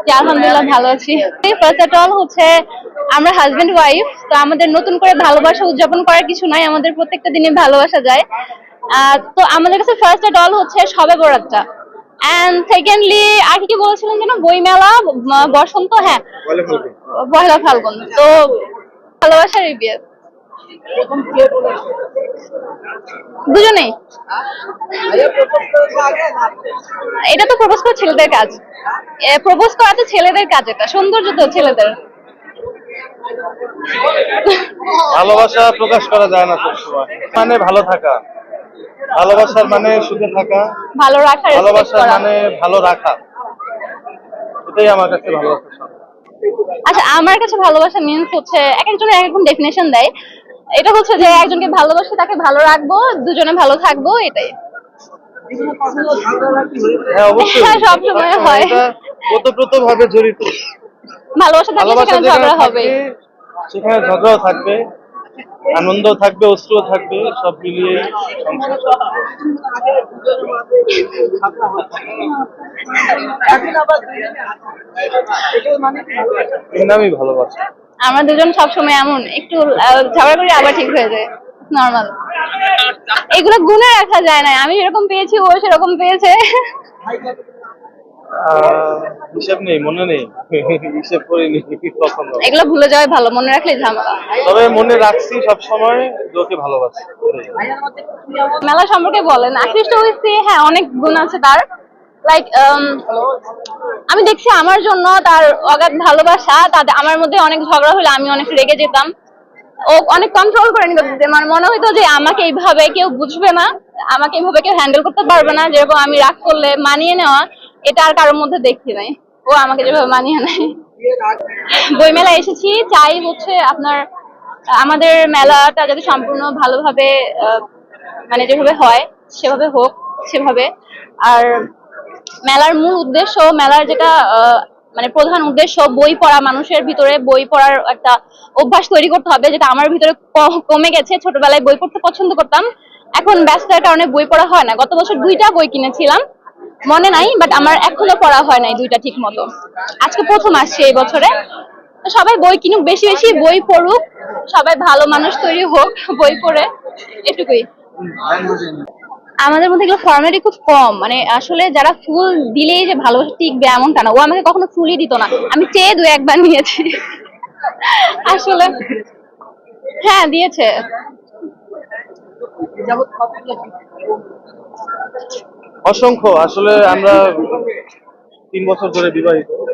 জি, আলহামদুলিল্লাহ ভালো আছি। ফার্স্ট অফ অল হচ্ছে আমরা হাজবেন্ড ওয়াইফ, তো আমাদের নতুন করে ভালোবাসা উদযাপন করার কিছু নাই, আমাদের প্রত্যেকটা দিনে ভালোবাসা যায়। তো আমাদের কাছে ফার্স্ট অফ অল হচ্ছে শবে বরাতটা, এন্ড সেকেন্ডলি আর কি কি বলেছিলেন যেন, বইমেলা, বসন্ত, হ্যাঁ পয়লা ফাল্গুন। তো ভালোবাসার বিয়ে দুজনেই। এটা তো প্রপোজ করা ছেলেদের কাজ, প্রপোজ করা তো ছেলেদের কাজ, এটা সৌন্দর্য তো ছেলেদের। ভালোবাসা প্রকাশ করা যায় না সবসময়, মানে ভালো থাকা। ভালোবাসার মানে সুখে থাকা, ভালো রাখা, রেসপেক্ট ভালোবাসার করা। মানে ভালো রাখা। এটাই আমার কাছে ভালোবাসার শব্দ। আচ্ছা, আমার কাছে ভালোবাসা মিন্স হচ্ছে এক একজনের এক রকম ডেফিনেশন দেয়। এটা হচ্ছে যে একজনকে ভালোবাসি, তাকে ভালো রাখবো, দুজনে ভালো থাকবো, এটাই। হ্যাঁ, অবশ্যই। হ্যাঁ, সবসময় হয়। এটা ওতপ্রোত ভাবে জড়িত। ভালোবাসা থাকলে ভালোবাসা সেখানে যেখানে ঝগড়া থাকবে হবেই। সেখানে ঝগড়াও থাকবে, আনন্দ থাকবে, অশ্রুও থাকবে, সব মিলিয়ে সংসার। এর নামই ভালোবাসা। আমরা দুজন সবসময় এমন একটু ঝগড়া করি, আবার ঠিক হয়ে যায়, নর্মাল। এগুলো গুণে রাখা যায় না, আমি এরকম পেয়েছি, ও সেরকম পেয়েছে। হিসেব নেই, মনে নেই, হিসেব করিনি কখনো। এগুলো ভুলে যাওয়াই ভালো, মনে রাখলে ঝামেলা। তবে মনে রাখছি সবসময় যে ওকে ভালোবাসি। মেলা সম্পর্কে বলেন, আকৃষ্ট হয়েছি, হ্যাঁ অনেক গুণ আছে তার। লাইক আমি দেখছি আমার জন্য তার অগাধ ভালোবাসা, তাদের আমার মধ্যে অনেক ঝগড়া হলে আমি অনেক রেগে যেতাম, ও অনেক কন্ট্রোল করে নিত। মানে মনে হইতো যে আমাকে এইভাবে কেউ বুঝবে না, আমাকে এইভাবে কেউ হ্যান্ডেল করতে পারবে না, যেরকম আমি রাগ করলে মানিয়ে নেওয়া, এটা আর কারোর মধ্যে দেখি নাই। ও আমাকে যেভাবে মানিয়ে নেয়। বইমেলা এসেছি, চাই হচ্ছে আপনার আমাদের মেলাটা যাতে সম্পূর্ণ ভালোভাবে মানে যেভাবে হয় সেভাবে হোক, সেভাবে। আর মেলার মূল উদ্দেশ্য, মেলার যেটা মানে প্রধান উদ্দেশ্য, বই পড়া, মানুষের ভিতরে বই পড়ার একটা অভ্যাস তৈরি করতে হবে, যেটা আমার ভিতরে কমে গেছে। ছোটবেলায় বই পড়তে পছন্দ করতাম, এখন ব্যস্ততার কারণে বই পড়া হয় না। গত বছর 2টা বই কিনেছিলাম, মনে নাই, বাট আমার এখনো পড়া হয় নাই 2টা ঠিক মতো। আজকে প্রথম আসছে এই বছরে। তো সবাই বই কিনুক, বেশি বেশি বই পড়ুক, সবাই ভালো মানুষ তৈরি হোক বই পড়ে, এটুকুই। আমাদের মধ্যে এগুলো ফর্মালিটি খুব কম, মানে আসলে যারা ফুল দিলেই যে ভালোবাসা টিকবে এমনটা না। ও আমাকে কখনো ফুলই দিত না, আমি চেয়ে 2-1 বার নিয়েছি। আসলে হ্যাঁ দিয়েছে। অসংখ্য, আসলে আমরা 3 বছর ধরে বিবাহিত।